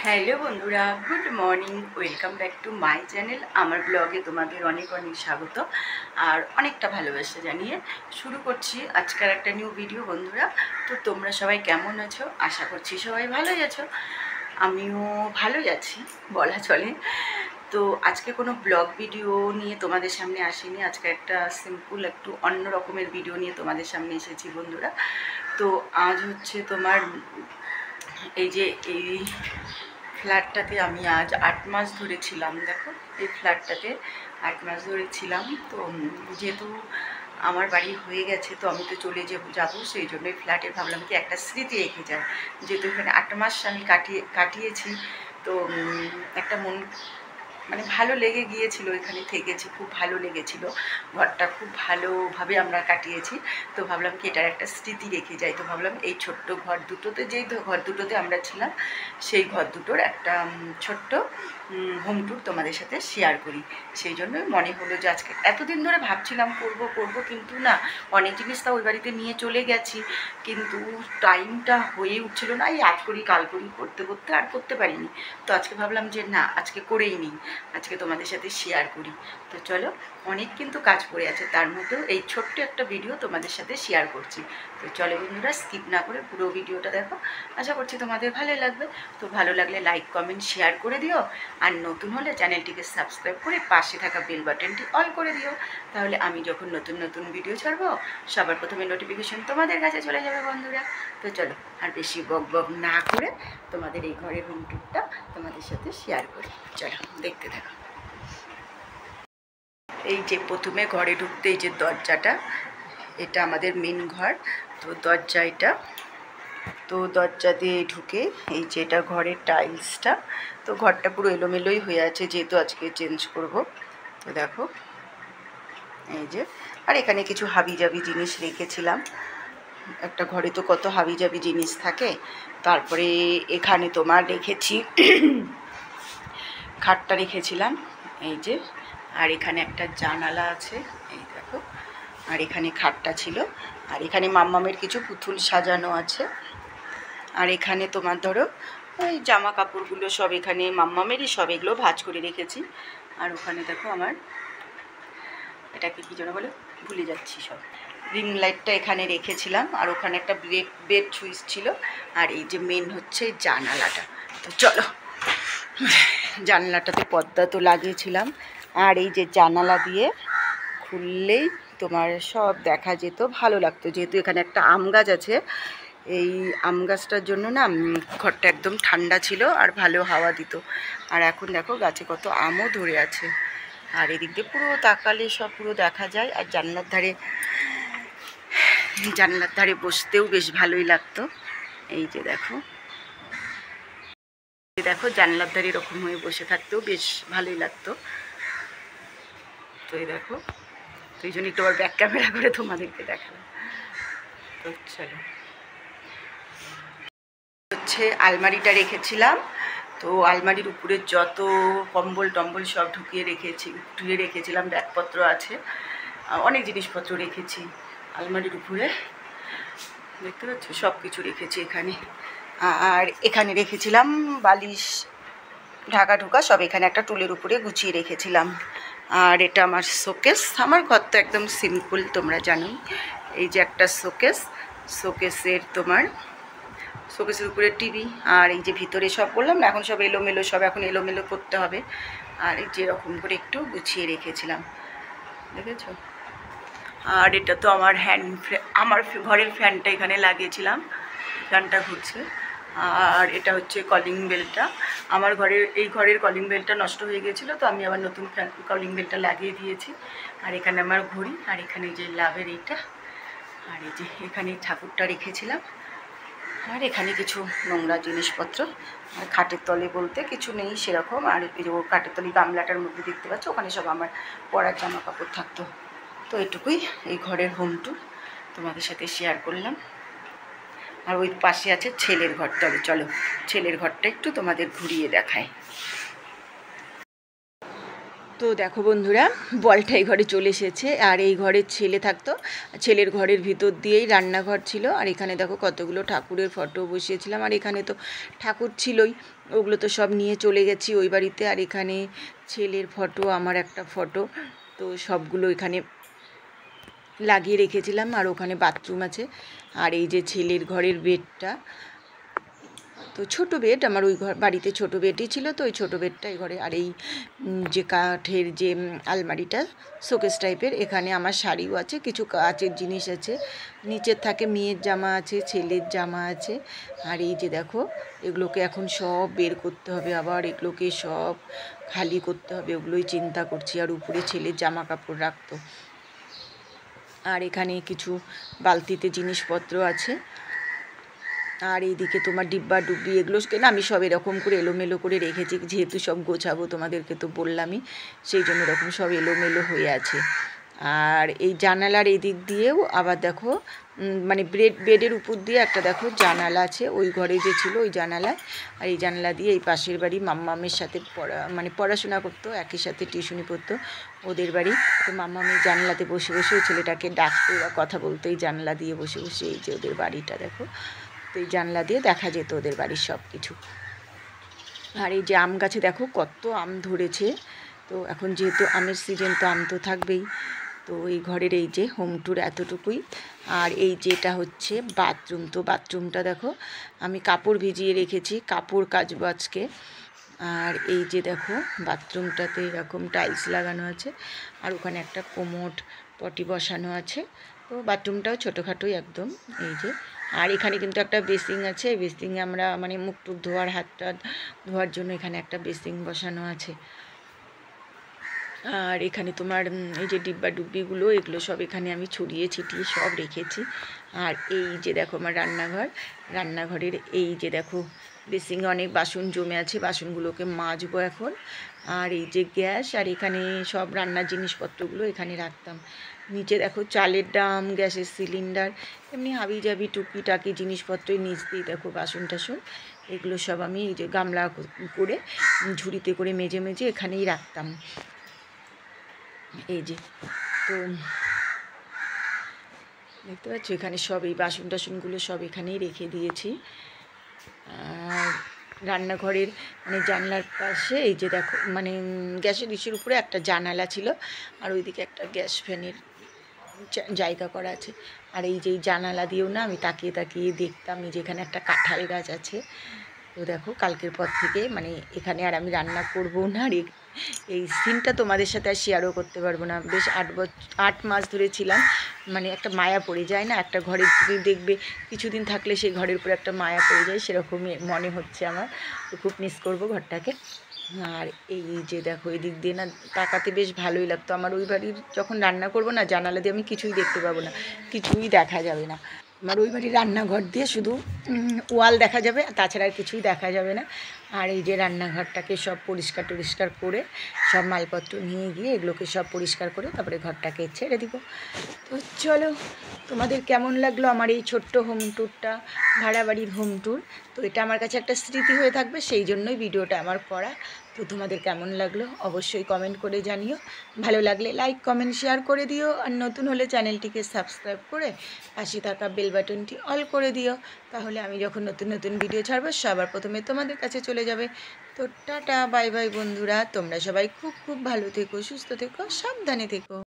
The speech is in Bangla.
হ্যালো বন্ধুরা, good morning. Welcome back to my channel. আমার ব্লগে তোমাদের অনেক অনেক স্বাগত আর অনেকটা ভালোবাসা জানিয়ে শুরু করছি আজকের একটা নিউ ভিডিও। বন্ধুরা, তো তোমরা সবাই কেমন আছো? আশা করছি সবাই ভালোই আছো। আমিও ভালোই আছি বলা চলে। তো আজকে কোনো ব্লগ ভিডিও নিয়ে তোমাদের সামনে আসিনি। আজকে একটা সিম্পল একটু অন্য রকমের ভিডিও নিয়ে তোমাদের সামনে এসেছি বন্ধুরা। তো আজ হচ্ছে তোমার এই যে এই ফ্ল্যাটটাতে আমি আজ 8 মাস ধরে ছিলাম। দেখো, এই ফ্ল্যাটটাতে 8 মাস ধরে ছিলাম। তো যেহেতু আমার বাড়ি হয়ে গেছে, তো আমি তো চলে যাবো, সেই জন্যই ফ্ল্যাটে ভাবলাম কি একটা স্মৃতি রেখে যায়। যেহেতু এখানে 8 মাস আমি কাটিয়েছি, তো একটা মানে ভালো লেগে গিয়েছিল। এখানে থেকেছি, খুব ভালো লেগেছিল। ঘরটা খুব ভালোভাবে আমরা কাটিয়েছি। তো ভাবলাম কি এটার একটা স্মৃতি রেখে যাই। তো ভাবলাম এই ছোট্ট ঘর দুটোতে, যেই ঘর দুটোতে আমরা ছিলাম, সেই ঘর দুটোর একটা ছোট্ট হোম ট্যুর তোমাদের সাথে শেয়ার করি। সেই জন্য মনে হলো যে আজকে এতদিন ধরে ভাবছিলাম করব, কিন্তু না, অনেক জিনিস তা ওই বাড়িতে নিয়ে চলে গেছি, কিন্তু টাইমটা হয়ে উঠছিল না। এই আজ করি কাল করি করতে করতে আর করতে পারিনি। তো আজকে ভাবলাম যে না, আজকে করেই নিই, আজকে তোমাদের সাথে শেয়ার করি। তো চলো, অনেক কিন্তু কাজ পড়ে আছে, তার মধ্যেও এই ছোট্ট একটা ভিডিও তোমাদের সাথে শেয়ার করছি। তো চলো বন্ধুরা, স্কিপ না করে পুরো ভিডিওটা দেখো, আশা করছি তোমাদের ভালো লাগবে। তো ভালো লাগলে লাইক কমেন্ট শেয়ার করে দিও, আর নতুন হলে চ্যানেলটিকে সাবস্ক্রাইব করে পাশে থাকা বেল বাটনটি অল করে দিও। তাহলে আমি যখন নতুন নতুন ভিডিও ছাড়বো, সবার প্রথমে নোটিফিকেশন তোমাদের কাছে চলে যাবে বন্ধুরা। তো চলো, আর বেশি বক না করে তোমাদের এই ঘরের হোম ট্যুরটা তোমাদের সাথে শেয়ার করি। চলো দেখতে থাকো। এই যে প্রথমে ঘরে ঢুকতে এই যে দরজাটা, এটা আমাদের মেন ঘর। তো দরজা এটা, তো দরজা দিয়ে ঢুকে এই যে এটা ঘরের টাইলসটা। তো ঘরটা পুরো এলোমেলোই হয়ে আছে, যেহেতু আজকে চেঞ্জ করব। তো দেখো এই যে, আর এখানে কিছু হাবিজাবি জিনিস রেখেছিলাম। একটা ঘরে তো কত হাবিজাবি জিনিস থাকে। তারপরে এখানে তোমার রেখেছি খাটটা রেখেছিলাম এই যে, আর এখানে একটা জানালা আছে এই দেখো, আর এখানে খাটটা ছিল, আর এখানে মাম্মামের কিছু পুতুল সাজানো আছে। আর এখানে তোমার ধরো ওই জামা কাপড়গুলো সব এখানে মাম্মামেরই, সব এগুলো ভাঁজ করে রেখেছি। আর ওখানে দেখো আমার এটাকে কী যেন বলে, ভুলে যাচ্ছি সব, রিং লাইটটা এখানে রেখেছিলাম। আর ওখানে একটা বেড সুইচ ছিল। আর এই যে মেন হচ্ছে জানালাটা। তো চলো, জানলাটাতে পর্দা তো লাগিয়েছিলাম, আর এই যে জানালা দিয়ে খুললেই তোমার সব দেখা যেত, ভালো লাগতো। যেহেতু এখানে একটা আম গাছ আছে, এই আম গাছটার জন্য না ঘরটা একদম ঠান্ডা ছিল আর ভালো হাওয়া দিত। আর এখন দেখো গাছে কত আমও ধরে আছে। আর এদিক দিয়ে পুরো তাকালে সব পুরো দেখা যায়। আর জানলার ধারে বসতেও বেশ ভালোই লাগতো। এই যে দেখো, জানলার ধারে এরকম হয়ে বসে থাকতেও বেশ ভালোই লাগতো। তো এই দেখো, তো এই জন্য একটু আবার ব্যাক ক্যামেরা করে তোমাদেরকে দেখালাম। তো চলো, হচ্ছে আলমারিটা রেখেছিলাম। তো আলমারির উপরে যত কম্বল টম্বল সব ধুয়ে রেখেছিলাম। ব্যাগপত্র আছে, অনেক জিনিসপত্র রেখেছি আলমারির উপরে, দেখতে পাচ্ছ সব কিছু রেখেছি এখানে। আর এখানে রেখেছিলাম বালিশ, ঢাকা ঢোকা সব এখানে একটা টুলের উপরে গুছিয়ে রেখেছিলাম। আর এটা আমার শোকেস। আমার ঘর তো একদম সিম্পল, তোমরা জানোই। এই যে একটা শোকেসের তোমার শোকেসের উপরে টিভি। আর এই যে ভিতরে সব বললাম না, এখন সব এলোমেলো, সব এখন এলোমেলো করতে হবে। আর এই যেরকম করে একটু গুছিয়ে রেখেছিলাম, দেখেছ। আর এটা তো আমার আমার ঘরের ফ্যানটা এখানে লাগিয়েছিলাম, ফ্যানটা ঘুরছে। আর এটা হচ্ছে কলিং বেলটা। আমার এই ঘরের কলিং বেলটা নষ্ট হয়ে গিয়েছিলো, তো আমি আবার নতুন কলিং বেলটা লাগিয়ে দিয়েছি। আর এখানে আমার ঘড়ি, আর এখানে যে লাভের এইটা, আর এই যে এখানে ঠাকুরটা রেখেছিলাম। আর এখানে কিছু নোংরা জিনিসপত্র। আর খাটের তলে বলতে কিছু নেই সেরকম। আর এই যে খাটের তলে গামলাটার মধ্যে দেখতে পাচ্ছ, ওখানে সব আমার পরার জামা কাপড় থাকতো। তো এটুকুই এই ঘরের হোম ট্যুর তোমাদের সাথে শেয়ার করলাম। আর ওই পাশে আছে ছেলের ঘরটা। চলো ছেলের ঘরটা একটু তোমাদের ঘুরিয়ে দেখায়। তো দেখো বন্ধুরা, বলটা এই ঘরে চলে এসেছে। আর এই ঘরে ছেলে থাকতো, ছেলের ঘরের ভিতর দিয়েই রান্নাঘর ছিল। আর এখানে দেখো কতগুলো ঠাকুরের ফটো বসিয়েছিলাম। আর এখানে তো ঠাকুর ছিলই, ওগুলো তো সব নিয়ে চলে গেছি ওই বাড়িতে। আর এখানে ছেলের ফটো, আমার একটা ফটো, তো সবগুলো এখানে লাগিয়ে রেখেছিলাম। আর ওখানে বাথরুম আছে। আর এই যে ছেলের ঘরের বেডটা, তো ছোটো বেড, আমার ওই ঘর বাড়িতে ছোটো বেডই ছিল, তো ওই ছোটো বেডটা এই ঘরে। আর এই যে কাঠের যে আলমারিটা শোকেস টাইপের, এখানে আমার শাড়িও আছে, কিছু কাচের জিনিস আছে, নিচের থাকে মেয়ের জামা আছে, ছেলের জামা আছে। আর এই যে দেখো, এগুলোকে এখন সব বের করতে হবে, আবার এগুলোকে সব খালি করতে হবে, ওগুলোই চিন্তা করছি। আর উপরে ছেলের জামা কাপড় রাখতো। আর এখানে কিছু বালতিতে জিনিসপত্র আছে। আর এইদিকে তোমার ডিব্বা ডুব্বি এগুলোকে না আমি সব এরকম করে এলোমেলো করে রেখেছি, যেহেতু সব গোছাবো, তোমাদেরকে তো বললামই, সেই জন্য এরকম সব এলোমেলো হয়ে আছে। আর এই জানালার এই দিক দিয়েও আবার দেখো, মানে বেডের উপর দিয়ে একটা দেখো জানালা আছে, ওই ঘরে যে ছিল ওই জানালায়। আর এই জানালা দিয়ে এই পাশের বাড়ি মাম্মামের সাথে পড়াশোনা করতো, একই সাথে টিউশনি পড়তো ওদের বাড়ি। তো মাম্মামের জানলাতে বসে বসে ওই ছেলেটাকে ডাকতো বা কথা বলতো এই জানলা দিয়ে বসে বসে। এই যে ওদের বাড়িটা দেখো, তো এই জানলা দিয়ে দেখা যেত ওদের বাড়ির সব কিছু। আর এই যে আম গাছে দেখো কত আম ধরেছে। তো এখন যেহেতু আমের সিজন, তো আম তো থাকবেই। তো এই ঘরের এই যে হোম ট্যুর এতটুকুই। আর এই যেটা হচ্ছে বাথরুম, তো বাথরুমটা দেখো আমি কাপড় ভিজিয়ে রেখেছি, কাপড় কাচবো আজকে। আর এই যে দেখো বাথরুমটাতে এরকম টাইলস লাগানো আছে। আর ওখানে একটা কোমোড পটি বসানো আছে। তো বাথরুমটাও ছোটোখাটোই একদম। এই যে, আর এখানে কিন্তু একটা বেসিং আছে, এই বেসিংয়ে আমরা মানে মুখ টুক ধোয়ার, হাত টাত ধোয়ার জন্য এখানে একটা বেসিং বসানো আছে। আর এখানে তোমার এই যে ডিব্বা ডুব্বিগুলো, এগুলো সব এখানে আমি ছড়িয়ে ছিটিয়ে সব রেখেছি। আর এই যে দেখো আমার রান্নাঘর, রান্নাঘরের এই যে দেখো বেসিংয়ে অনেক বাসন জমে আছে, বাসনগুলোকে মাজবো এখন। আর এই যে গ্যাস, আর এখানে সব রান্নার জিনিসপত্রগুলো এখানে রাখতাম। নিচে দেখো চালের ড্রাম, গ্যাসের সিলিন্ডার, এমনি হাবি জাবি টুকিটাকি জিনিসপত্রই নিচ দিয়ে দেখো বাসন টাসন, এগুলো সব আমি এই যে গামলা করে ঝুড়িতে করে মেজে মেজে এখানেই রাখতাম। এই যে, তো দেখতে পাচ্ছ এখানে সব এই বাসন টাসনগুলো সব এখানেই রেখে দিয়েছি। আর রান্নাঘরের মানে জানলার পাশে এই যে দেখো মানে গ্যাসের ডিশের উপরে একটা জানালা ছিল, আর ওইদিকে একটা গ্যাস ফ্যানের জায়গা করা আছে। আর এই যে এই জানালা দিয়েও না আমি তাকিয়ে তাকিয়ে দেখতাম এই যে এখানে একটা কাঁঠাল গাছ আছে। তো দেখো কালকের পর থেকে মানে এখানে আর আমি রান্না করবো না। আর এই সিনটা তোমাদের সাথে আর শেয়ারও করতে পারবো না। বেশ 8 মাস ধরে ছিলাম, মানে একটা মায়া পড়ে যায় না, একটা ঘরে দেখবে কিছুদিন থাকলে সেই ঘরের উপরে একটা মায়া পড়ে যায়, সেরকমই মনে হচ্ছে আমার। তো খুব মিস করবো ঘরটাকে। আর এই যে দেখো এদিক দিয়ে না তাকাতে বেশ ভালোই লাগতো। আমার ওই বাড়ির যখন রান্না করবো না, জানালা দিয়ে আমি কিছুই দেখতে পাবো না, কিছুই দেখা যাবে না। আমার ওই বাড়ির রান্নাঘর দিয়ে শুধু ওয়াল দেখা যাবে, তাছাড়া আর কিছুই দেখা যাবে না। আর এই যে রান্নাঘরটাকে সব পরিষ্কার টরিষ্কার করে সব মালপত্র নিয়ে গিয়ে এগুলোকে সব পরিষ্কার করে তারপরে ঘরটাকে ছেড়ে দিব। তো চলো, তোমাদের কেমন লাগলো আমার এই ছোট্ট হোম ট্যুরটা, ভাড়া বাড়ির হোম ট্যুর। তো এটা আমার কাছে একটা স্মৃতি হয়ে থাকবে, সেই জন্যই ভিডিওটা আমার করা। তো তোমাদের কেমন লাগলো অবশ্যই কমেন্ট করে জানিও। ভালো লাগলে লাইক কমেন্ট শেয়ার করে দিও। আর নতুন হলে চ্যানেলটিকে সাবস্ক্রাইব করে পাশে থাকা বেল বাটনটি অল করে দিও, তাহলে আমি যখন নতুন নতুন ভিডিও ছাড়বো সবার প্রথমে তোমাদের কাছে চলে যাবে। তো টাটা বাই বাই বন্ধুরা, তোমরা সবাই খুব খুব ভালো থেকো, সুস্থ থেকো, সাবধানে থেকো।